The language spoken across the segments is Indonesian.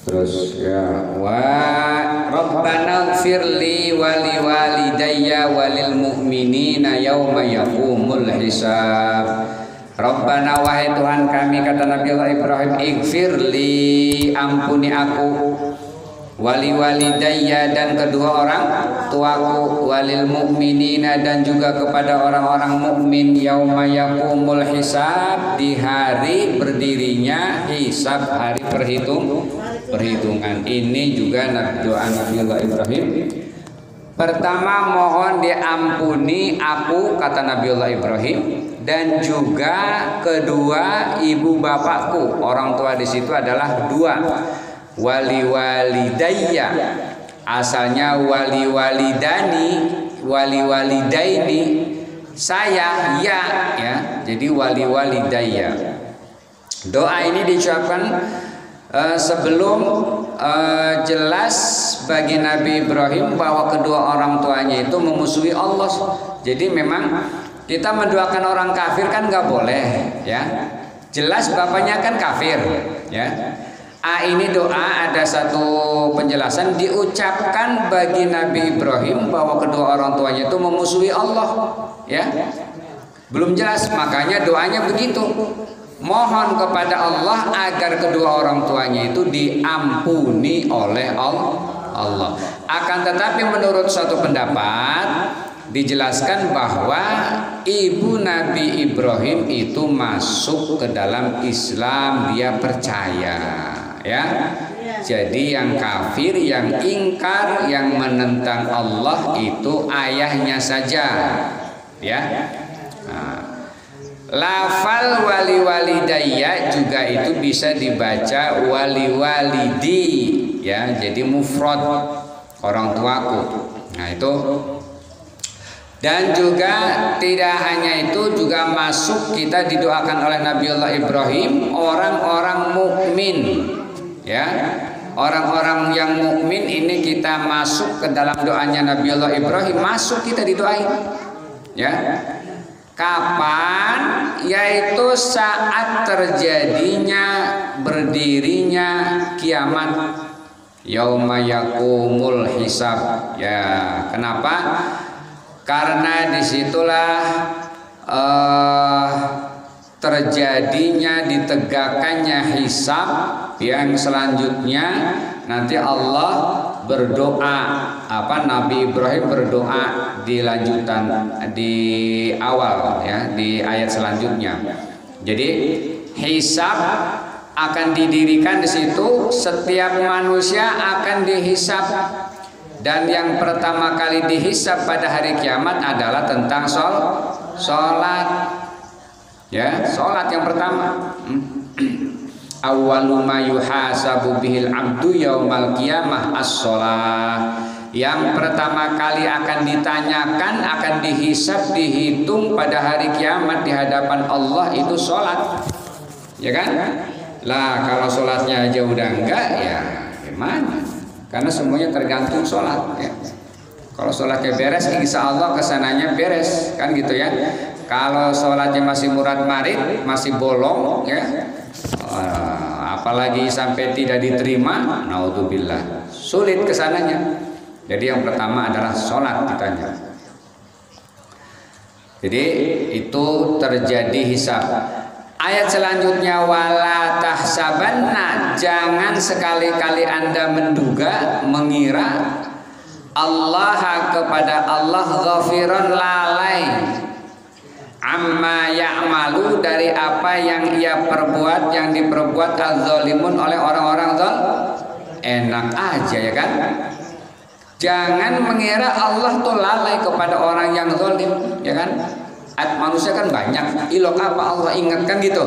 Terus ya wa Rabbana ighfirli wa liwalidayya walil mu'minina yauma yaqumul hisab. Rabbana wahai Tuhan kami, kata Nabi Allah Ibrahim, ighfirli ampuni aku, wali walidayya dan kedua orang tuaku, walil mu'minina dan juga kepada orang-orang mukmin, yauma yaqumul hisab di hari berdirinya hisab, hari perhitungan. Ini juga doa Nabi Allah Ibrahim. Pertama, mohon diampuni aku, kata Nabi Allah Ibrahim, dan juga kedua ibu bapakku. Orang tua di situ adalah dua. Wali walidayya, asalnya wali walidani, wali walidaini, saya ya, jadi wali walidayya. Doa ini diucapkan sebelum jelas bagi Nabi Ibrahim bahwa kedua orang tuanya itu memusuhi Allah. Jadi memang kita mendoakan orang kafir kan nggak boleh, ya. Jelas bapaknya kan kafir, ya. Ini doa ada satu penjelasan diucapkan bagi Nabi Ibrahim bahwa kedua orang tuanya itu memusuhi Allah, ya. Belum jelas, makanya doanya begitu. Mohon kepada Allah agar kedua orang tuanya itu diampuni oleh Allah. Akan tetapi menurut suatu pendapat dijelaskan bahwa ibu Nabi Ibrahim itu masuk ke dalam Islam, dia percaya, ya. Jadi yang kafir, yang ingkar, yang menentang Allah itu ayahnya saja, ya. Lafal wali walidayya juga itu bisa dibaca wali walidi, ya. Jadi mufrad, orang tuaku. Nah itu. Dan juga tidak hanya itu, juga masuk kita didoakan oleh Nabi Allah Ibrahim orang-orang mukmin, ya. Orang-orang yang mukmin ini kita masuk ke dalam doanya Nabi Allah Ibrahim, masuk kita didoain, ya. Kapan? Yaitu saat terjadinya berdirinya kiamat, yauma yaqumul hisab, ya. Kenapa? Karena disitulah terjadinya ditegakkannya hisab yang selanjutnya nanti Allah berdoa, Nabi Ibrahim berdoa di lanjutan di awal, ya, di ayat selanjutnya. Jadi hisab akan didirikan di situ, setiap manusia akan dihisab. Dan yang pertama kali dihisab pada hari kiamat adalah tentang sholat, ya, sholat yang pertama. Awwalu ma yuhasabu bihil abdu yaumal qiyamah as-sholah. Yang pertama kali akan ditanyakan, akan dihisab, dihitung pada hari kiamat di hadapan Allah itu sholat, ya kan? Lah kalau sholatnya aja udah enggak, ya gimana? Karena semuanya tergantung sholat, ya. Kalau sholatnya beres, insya Allah kesananya beres, kan gitu ya. Kalau sholatnya masih murad marid, masih bolong, ya, apalagi sampai tidak diterima, naudzubillah, sulit kesananya. Jadi yang pertama adalah sholat ditanya. Jadi itu terjadi hisab. Ayat selanjutnya, wala tahsabanna, jangan sekali-kali Anda menduga, mengira Allah kepada Allah ghafiran, lalai amma ya'malu, dari apa yang ia perbuat, yang diperbuat az-zalimun oleh orang-orang enak aja, ya kan? Jangan mengira Allah tuh lalai kepada orang yang zalim, ya kan? Manusia kan banyak, ilok apa Allah ingatkan gitu.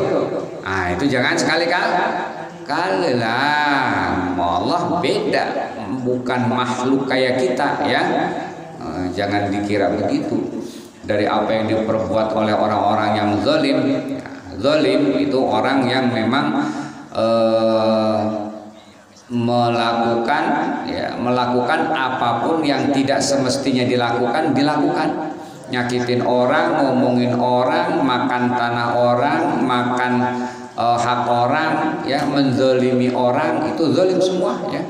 Nah itu jangan sekali-kali lah. Allah beda, bukan makhluk kayak kita, ya. Jangan dikira begitu. Dari apa yang diperbuat oleh orang-orang yang zalim, zalim itu orang yang memang melakukan apapun yang tidak semestinya dilakukan. Nyakitin orang, ngomongin orang, makan tanah orang, makan hak orang, ya, menzalimi orang, itu zalim semua, ya.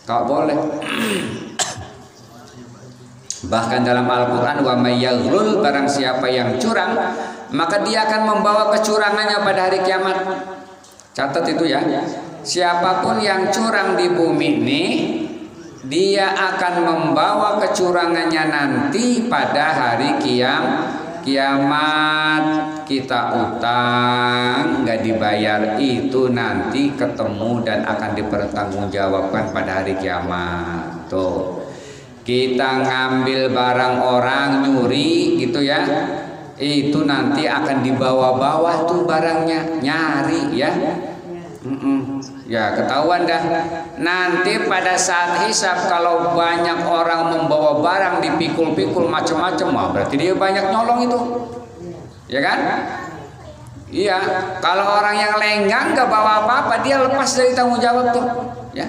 Enggak boleh. Bahkan dalam Al-Qur'an, wa may yaghlul, barang siapa yang curang, maka dia akan membawa kecurangannya pada hari kiamat. Catat itu ya. Siapapun yang curang di bumi ini, dia akan membawa kecurangannya nanti pada hari kiamat. Kita utang nggak dibayar, itu nanti ketemu dan akan dipertanggungjawabkan pada hari kiamat. Tuh, kita ngambil barang orang, nyuri gitu ya, itu nanti akan dibawa-bawa tuh barangnya, nyari ya. Ya ketahuan dah. Nanti pada saat hisab, kalau banyak orang membawa barang dipikul-pikul macam-macam, berarti dia banyak nyolong itu, ya kan? Iya. Kalau orang yang lenggang nggak bawa apa-apa, dia lepas dari tanggung jawab tuh, ya.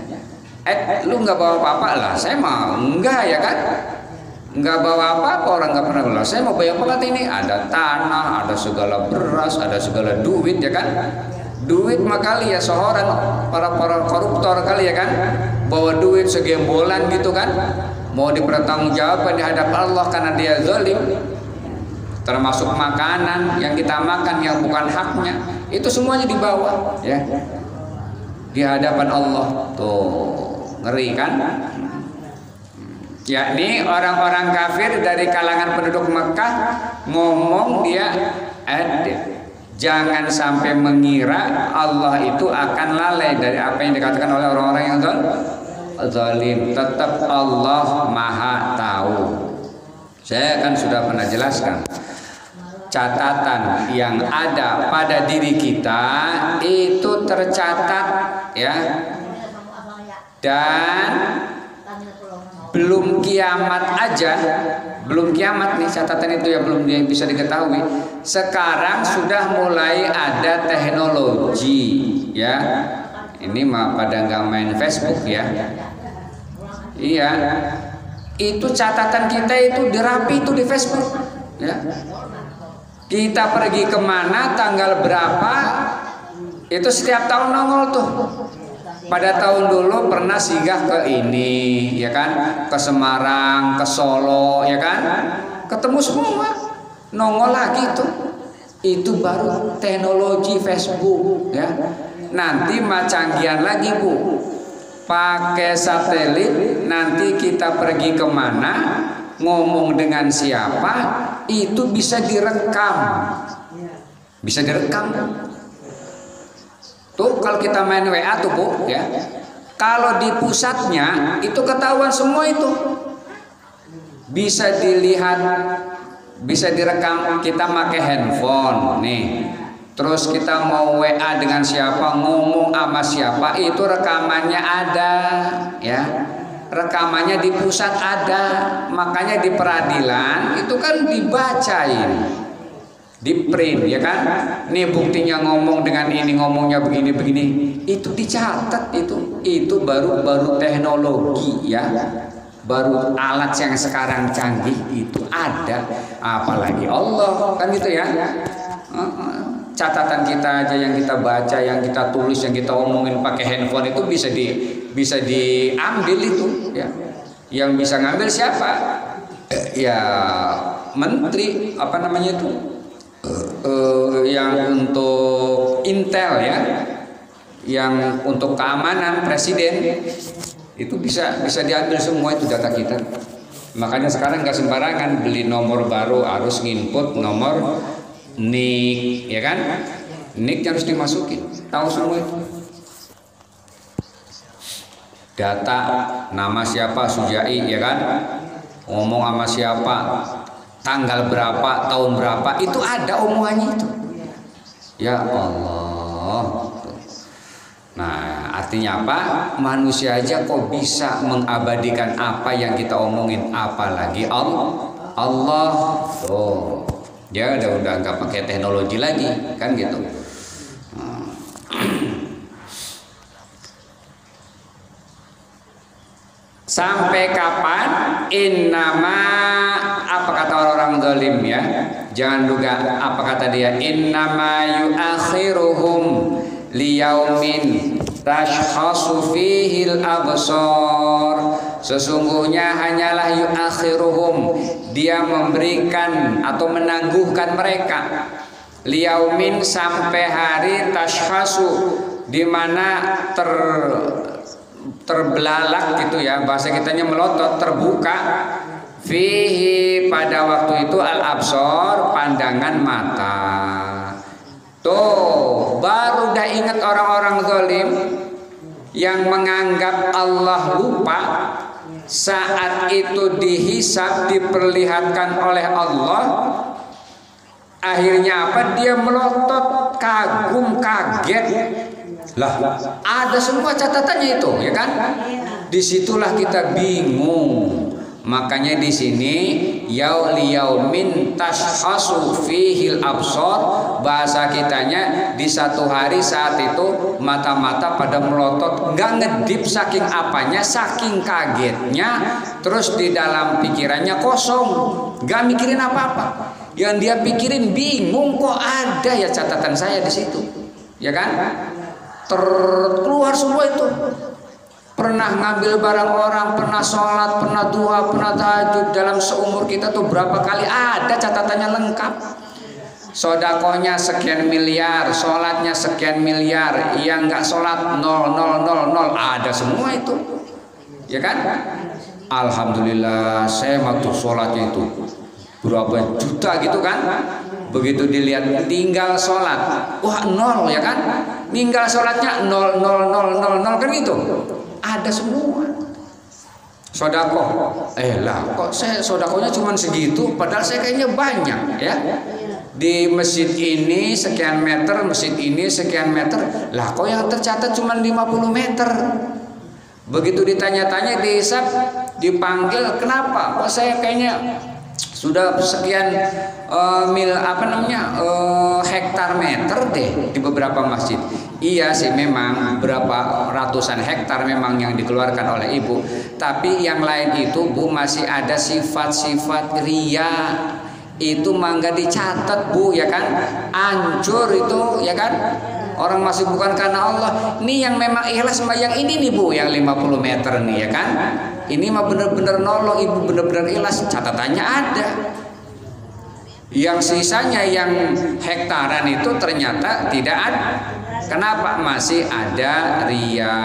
Lu nggak bawa apa-apa lah, saya mah enggak, ya kan? Nggak bawa apa-apa, orang nggak pernah bilang saya mau bayar apa ini. Ada tanah, ada segala beras, ada segala duit, ya kan? Duit mah kali ya seorang para koruptor kali, ya kan, bawa duit segembolan gitu kan, mau dipertanggungjawabkan di hadapan Allah karena dia zalim. Termasuk makanan yang kita makan yang bukan haknya, itu semuanya dibawa, ya, di hadapan Allah. Tuh, ngeri kan? Yakni orang-orang kafir dari kalangan penduduk Mekah ngomong dia jangan sampai mengira Allah itu akan lalai dari apa yang dikatakan oleh orang-orang yang zalim. Tetap Allah Maha tahu. Saya kan sudah pernah jelaskan, catatan yang ada pada diri kita itu tercatat, ya, dan belum kiamat aja, belum kiamat nih catatan itu ya belum bisa diketahui. Sekarang sudah mulai ada teknologi, ya. Ini mah pada nggak main Facebook, ya. Iya, itu catatan kita itu dirapi itu di Facebook, ya. Kita pergi kemana, tanggal berapa, itu setiap tahun nongol tuh. Pada tahun dulu pernah singgah ke ini, ya kan, ke Semarang, ke Solo, ya kan, ketemu semua, nongol lagi tuh. Itu baru teknologi Facebook, ya. Nanti mah canggihan lagi, Bu, pakai satelit, nanti kita pergi kemana, ngomong dengan siapa, itu bisa direkam, bisa direkam. Tuh kalau kita main WA tuh, Bu, ya, kalau di pusatnya itu ketahuan semua, itu bisa dilihat, bisa direkam. Kita pakai handphone nih, terus kita mau WA dengan siapa, ngomong sama siapa, itu rekamannya ada, ya, rekamannya di pusat ada. Makanya di peradilan itu kan dibacain, di print, ya kan, nih buktinya ngomong dengan ini, ngomongnya begini, itu dicatat. Itu baru teknologi, ya, baru alat yang sekarang canggih itu ada, apalagi Allah, kan gitu ya. Catatan kita aja yang kita baca, yang kita tulis, yang kita omongin pakai handphone itu bisa diambil itu, ya. Yang bisa ngambil siapa? Ya menteri, apa namanya itu, yang untuk intel, ya, yang untuk keamanan presiden, itu bisa diambil semua itu data kita. Makanya sekarang nggak sembarangan beli nomor baru, harus nginput nomor NIK, ya kan, NIK harus dimasukin, tahu semua itu. Data nama siapa, Sujai, ya kan, ngomong sama siapa, tanggal berapa, tahun berapa, itu ada omongannya itu. Ya Allah. Nah, artinya apa? Manusia aja kok bisa mengabadikan apa yang kita omongin, apalagi Allah. Oh, dia udah nggak pakai teknologi lagi, kan gitu. Sampai kapan? Innama, apa kata orang-orang zalim, ya, Jangan duga apa kata dia, innama yuakhiruhum liyaumin tashkhasu fihil absar. Sesungguhnya hanyalah yuakhiruhum, dia memberikan atau menangguhkan mereka, liyaumin sampai hari tashkhasu, di mana terbelalak gitu ya, bahasa kitanya melotot, terbuka, fihi pada waktu itu al absor, pandangan mata. Tuh baru dah ingat orang-orang zalim yang menganggap Allah lupa saat itu dihisab, diperlihatkan oleh Allah. Akhirnya apa? Dia melotot, kagum, kaget. Lah, ada semua catatannya itu, ya kan? Disitulah kita bingung. Makanya di sini yaumin tashkhasu fihil absar, bahasa kitanya di satu hari saat itu mata-mata pada melotot, nggak ngedip saking apanya, saking kagetnya, terus di dalam pikirannya kosong, nggak mikirin apa-apa. Yang dia pikirin bingung, kok ada ya catatan saya di situ, ya kan? Terkeluar semua itu. Pernah ngambil barang orang, pernah sholat, pernah duha, pernah tahajud, dalam seumur kita tuh berapa kali ada catatannya lengkap. Sodakohnya sekian miliar, sholatnya sekian miliar, yang nggak sholat 0,000, ada semua itu, ya kan? Alhamdulillah, saya waktu sholatnya itu berapa juta gitu kan? Begitu dilihat tinggal sholat, wah 0, ya kan? Tinggal sholatnya 0,000 kan gitu. Ada semua. Sodakoh, lah kok saya sodakohnya cuma segitu, padahal saya kayaknya banyak ya. Di masjid ini sekian meter, masjid ini sekian meter, lah kok yang tercatat cuma 50 meter. Begitu ditanya-tanya, dihisab, dipanggil, kenapa? Kok saya kayaknya sudah sekian hektar meter deh di beberapa masjid. Iya sih, memang berapa ratusan hektar memang yang dikeluarkan oleh ibu, tapi yang lain itu Bu masih ada sifat-sifat ria, itu mangga dicatat Bu, ya kan? Hancur itu, ya kan? Orang masih bukan karena Allah. Ini yang memang ikhlas sama yang ini nih Bu, yang 50 meter nih, ya kan? Ini mah bener-bener nolong ibu, bener-bener ikhlas, catatannya ada. Yang sisanya yang hektaran itu ternyata tidak ada. Kenapa? Masih ada ria,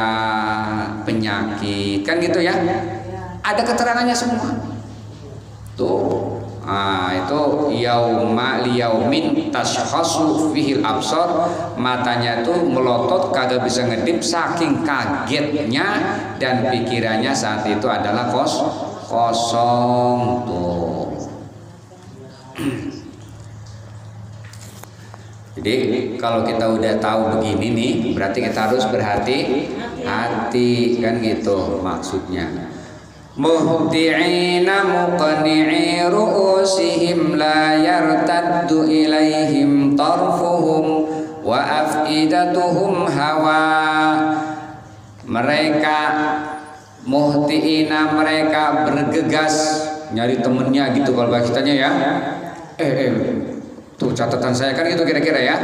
penyakit, kan gitu ya? Ada keterangannya semua. Tuh, itu yaumin tashkhasu fihil absar, matanya tuh melotot, kagak bisa ngedip saking kagetnya, dan pikirannya saat itu adalah kosong tuh. Jadi kalau kita udah tahu begini nih, berarti kita harus berhati-hati, kan gitu maksudnya. Muhti'ina muqni'i ru'usihim la yartaddu ilaihim tarfuhum wa afidatuhum hawa. Mereka muhti'ina, mereka bergegas nyari temennya gitu kalau bahasanya ya. Tuh catatan saya kan itu kira-kira ya.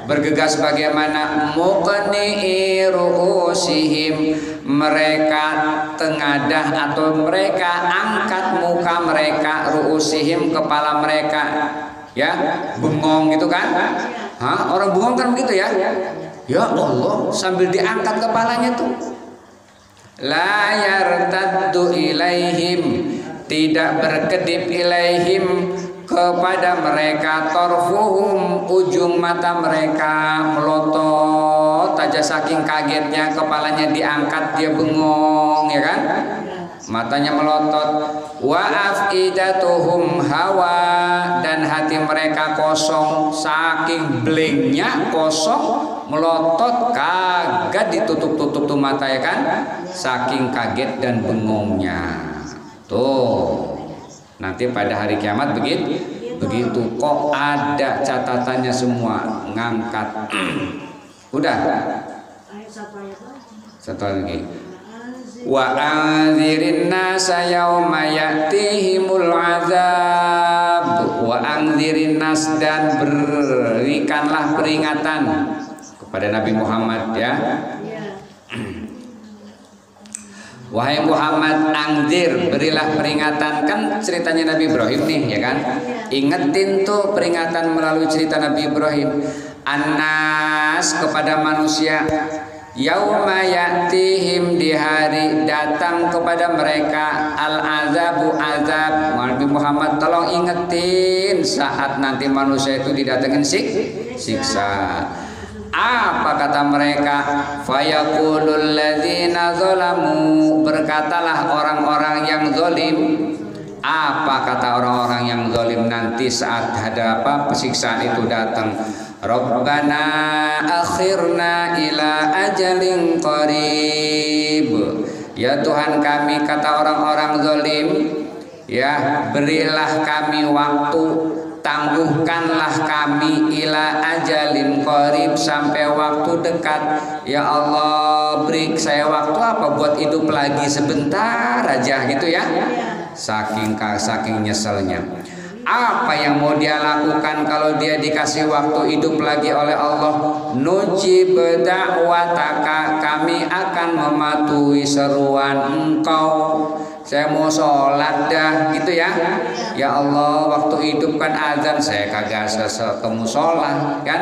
Bergegas bagaimana? Muqni'i ru'usihim, mereka tengadah atau mereka angkat muka mereka, ru'usihim kepala mereka, ya, bengong gitu kan? Orang bengong kan begitu ya? Ya Allah, sambil diangkat kepalanya tuh. La yartaddu ilaihim, tidak berkedip ilaihim kepada mereka, torfuhum, ujung mata mereka melotot aja saking kagetnya, kepalanya diangkat dia bengong, ya kan? Matanya melotot. Wa afidatuhum hawa, dan hati mereka kosong saking blinknya, kosong, melotot, kagak ditutup-tutup tuh mata, ya kan? Saking kaget dan bengongnya. Tuh. Nanti pada hari kiamat begitu kok ada catatannya semua, ngangkat. Udah. Satu lagi. Wa anzirin nasa yauma ya'tihimul azab wa wa angdzirin nas, dan berikanlah peringatan kepada Nabi Muhammad ya. Wahai Muhammad, angzir, berilah peringatan. Kan ceritanya Nabi Ibrahim nih ya kan. Ingetin tuh peringatan melalui cerita Nabi Ibrahim. Anas, kepada manusia. Yauma ya'tihim, di hari datang kepada mereka al-azabu, azab. Nabi Muhammad tolong ingetin saat nanti manusia itu didatengin siksa. Apa kata mereka? Fayaqulul ladzina zalamu, berkatalah orang-orang yang zalim. Apa kata orang-orang yang zalim nanti saat ada siksaan itu datang? Rabbana akhirna ila ajalin qarib. Ya Tuhan kami, kata orang-orang zalim, ya berilah kami waktu, tangguhkanlah kami ila ajalin qarib, sampai waktu dekat. Ya Allah, beri saya waktu apa buat hidup lagi sebentar aja gitu ya. Saking nyeselnya. Apa yang mau dia lakukan kalau dia dikasih waktu hidup lagi oleh Allah? Nujib da'wataka, kami akan mematuhi seruan engkau. Saya mau sholat dah gitu ya. Ya Allah, waktu hidup kan azan, saya kagak ketemu sholat kan.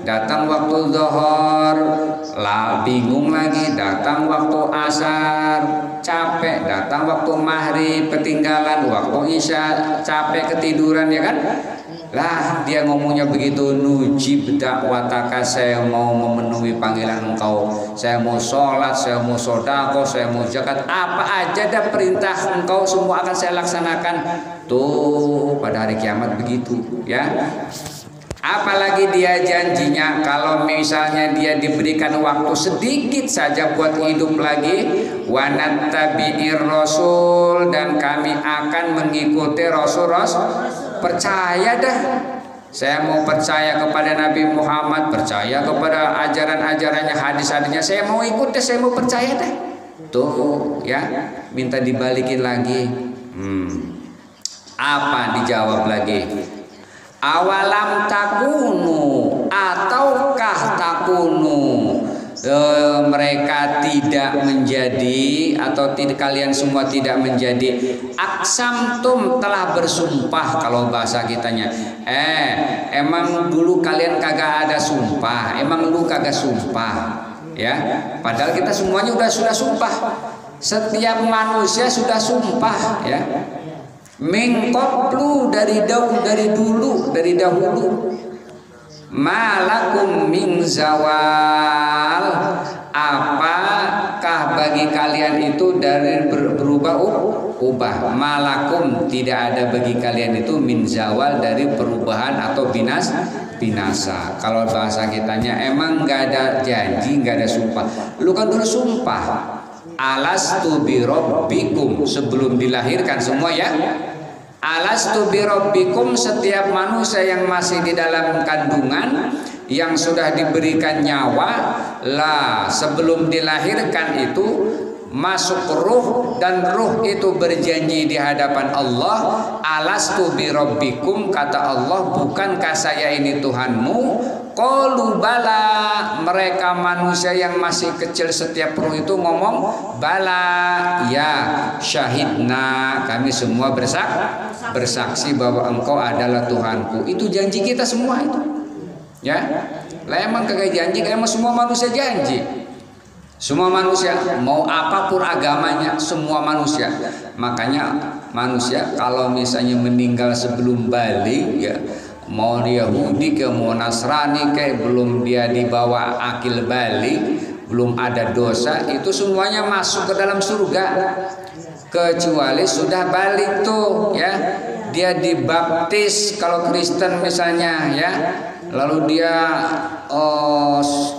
Datang waktu zuhur lah bingung lagi, datang waktu asar capek, datang waktu maghrib ketinggalan, waktu isya capek ketiduran ya kan. Lah dia ngomongnya begitu, nujib da'wataka, saya mau memenuhi panggilan engkau, saya mau sholat, saya mau sodako, saya mau zakat, apa aja dah perintah engkau semua akan saya laksanakan. Tuh pada hari kiamat begitu ya. Apalagi dia janjinya kalau misalnya dia diberikan waktu sedikit saja buat hidup lagi, wanattabi'ir rasul, dan kami akan mengikuti rasul. Percaya dah, saya mau percaya kepada Nabi Muhammad, percaya kepada ajaran-ajarannya, hadis-hadisnya, saya mau ikut deh, saya mau percaya deh. Tuh ya, minta dibalikin lagi. Apa dijawab lagi? Awalam takunu, ataukah takunu, mereka tidak menjadi, atau tidak, kalian semua tidak menjadi. Aksamtum, telah bersumpah kalau bahasa kitanya. Emang dulu kalian kagak ada sumpah, emang lu kagak sumpah ya. Padahal kita semuanya sudah sumpah. Setiap manusia sudah sumpah ya. Min qablu, dari dahulu. Malakum min zawal, apakah bagi kalian itu dari berubah? Malakum, tidak ada bagi kalian itu min zawal, dari perubahan atau binasa. Kalau bahasa kitanya emang nggak ada janji, nggak ada sumpah. Lu kan dulu sumpah, alastu bi rabbikum, sebelum dilahirkan semua ya. Alastu bi rabbikum, setiap manusia yang masih di dalam kandungan, yang sudah diberikan nyawa, lah sebelum dilahirkan itu masuk ruh, dan ruh itu berjanji di hadapan Allah. Alastu bi rabbikum, kata Allah, bukankah saya ini Tuhanmu? Qalu bala, mereka manusia yang masih kecil setiap ruh itu ngomong bala, ya syahidna, kami semua bersaksi bahwa engkau adalah Tuhanku. Itu janji kita semua itu ya. Lah emang kagak janji, emang semua manusia janji. Semua manusia, mau apapun agamanya, semua manusia. Makanya manusia kalau misalnya meninggal sebelum balik ya, mau Yahudi ke mau Nasrani kayak belum dia dibawa akil balik, belum ada dosa, itu semuanya masuk ke dalam surga, kecuali sudah balik tuh ya. Dia dibaptis kalau Kristen misalnya ya, lalu dia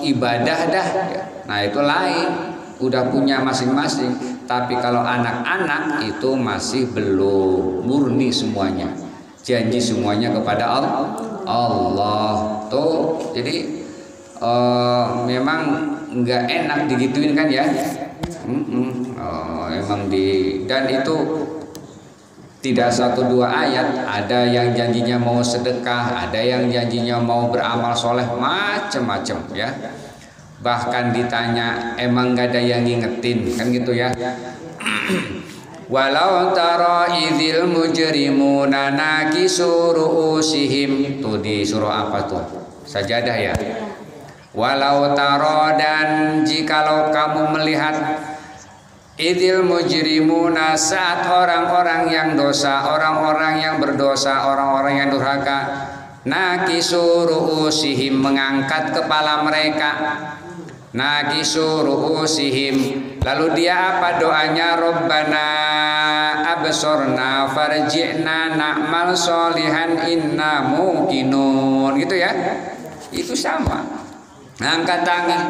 ibadah dah ya. Nah itu lain, udah punya masing-masing. Tapi kalau anak-anak itu masih belum murni semuanya, janji semuanya kepada Allah tuh. Jadi memang nggak enak digituin kan ya. Emang dan itu Tidak satu dua ayat, ada yang janjinya mau sedekah, ada yang janjinya mau beramal soleh, macam-macam ya. Bahkan ditanya, emang gak ada yang ngingetin, kan gitu ya. Walau tara idzil mujrimuna nakisu ru'usihim. Tuh di surah apa tuh? Sajadah ya. Walau tara, dan jikalau kamu melihat idzil mujrimuna, saat orang-orang yang dosa, orang-orang yang berdosa, orang-orang yang durhaka, nakisu ru'usihim, mengangkat kepala mereka. Nakisu ru'usihim, lalu dia apa doanya? Rabbana absorna farji'na na'mal solihan inna muqinun, gitu ya. Itu sama, angkat tangan,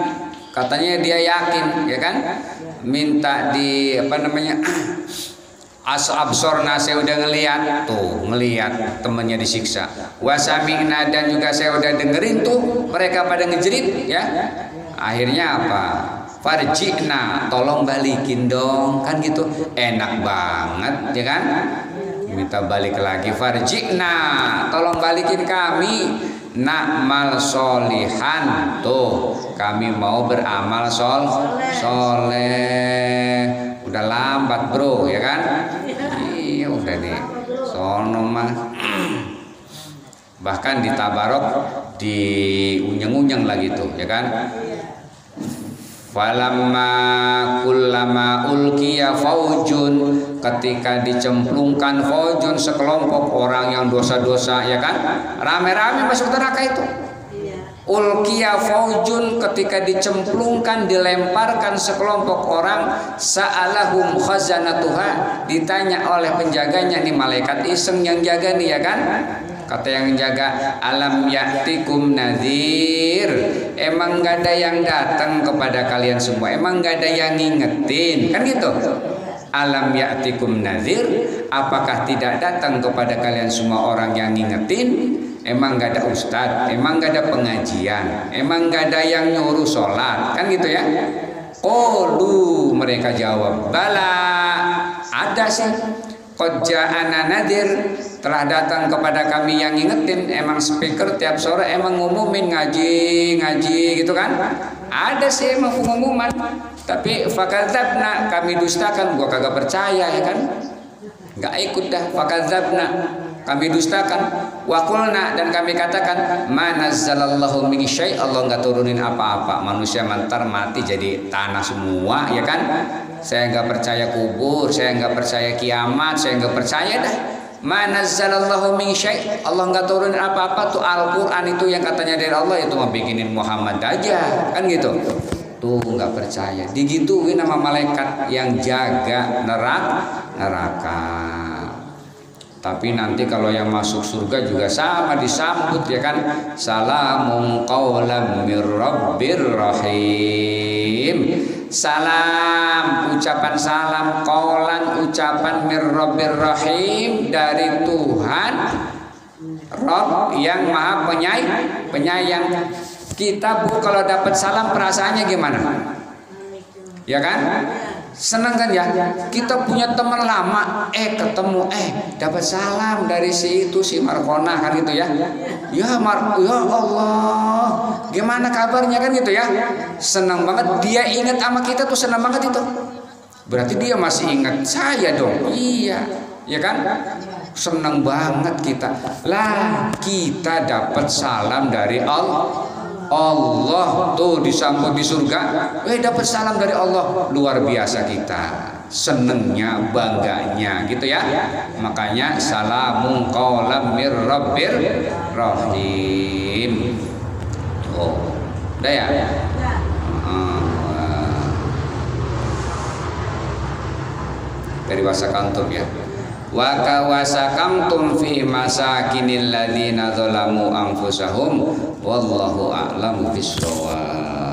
katanya dia yakin, ya kan, minta di apa namanya, absorna, saya udah ngelihat tuh, ngelihat temannya disiksa. Wasami'na, dan juga saya udah dengerin tuh mereka pada ngejerit ya. Akhirnya apa? Farji'na, tolong balikin dong, kan gitu. Enak banget ya kan, minta balik lagi. Farji'na, tolong balikin kami. Na'mal solihan, tuh kami mau beramal soleh. Udah lambat bro, ya kan? Iya udah nih, sono mah. Bahkan di tabarok, di unyeng-unyeng lagi tuh, ya kan? Falamma kullama ulqiya faujun, ketika dicemplungkan faujun, sekelompok orang yang dosa-dosa, ya kan, rame-rame masuk neraka itu. Ulqiya faujun, ketika dicemplungkan, dilemparkan sekelompok orang, sa'alahum khazanatuha, ditanya oleh penjaganya, nih malaikat iseng yang jaga nih, ya kan. Kata yang jaga, alam ya'tikum nadhir, emang gak ada yang datang kepada kalian semua, emang gak ada yang ngingetin, kan gitu. Alam ya'tikum nadhir, apakah tidak datang kepada kalian semua orang yang ngingetin? Emang gak ada ustadz, emang gak ada pengajian, emang gak ada yang nyuruh sholat, kan gitu ya. Qalu, mereka jawab, bala, ada sih. Qad ja'ana nadhir, telah datang kepada kami yang ngingetin. Emang speaker tiap sore emang ngumumin ngaji gitu kan. Ada sih emang pengumuman, tapi fakadzabna, kami dustakan. Gua kagak percaya, ya kan, nggak ikut dah. Fakadzabna, kami dustakan. Wa qulna, dan kami katakan, ma nazzalallahu min syai', Allah nggak turunin apa-apa. Manusia mantar mati jadi tanah semua, ya kan. Saya nggak percaya kubur, saya nggak percaya kiamat, saya nggak percaya dah. Ma nazzalallahu min syai', Allah nggak turunin apa-apa. Tuh Al-Quran itu yang katanya dari Allah, itu mau bikinin Muhammad aja, kan gitu. Tuh nggak percaya, digituin sama malaikat yang jaga neraka. Tapi nanti kalau yang masuk surga juga sama disambut, ya kan. Salamun qaulam mir rabbir rahim. Salam, ucapan salam, qaulan, ucapan mir rabbir rahim, dari Tuhan Rabb yang maha penyayang. Kita bu kalau dapat salam perasaannya gimana? Ya kan? Senang kan ya? Kita punya teman lama, ketemu, dapat salam dari si itu, si Markona, kan gitu ya. Ya Allah, gimana kabarnya, kan gitu ya. Senang banget, dia ingat sama kita tuh, senang banget itu. Berarti dia masih ingat saya dong. Iya, ya kan? Senang banget kita. Lah, kita dapat salam dari Allah tuh disambut di surga, dapat salam dari Allah, luar biasa kita, senengnya, bangganya, gitu ya. Makanya salamun qaulam mir rabbir rahim. Oh, udah ya. Dari wasakantum ya. Wa kawasakamtum fi masakinil ladzina zalamu anfusahum wallahu a'lamu bissawab.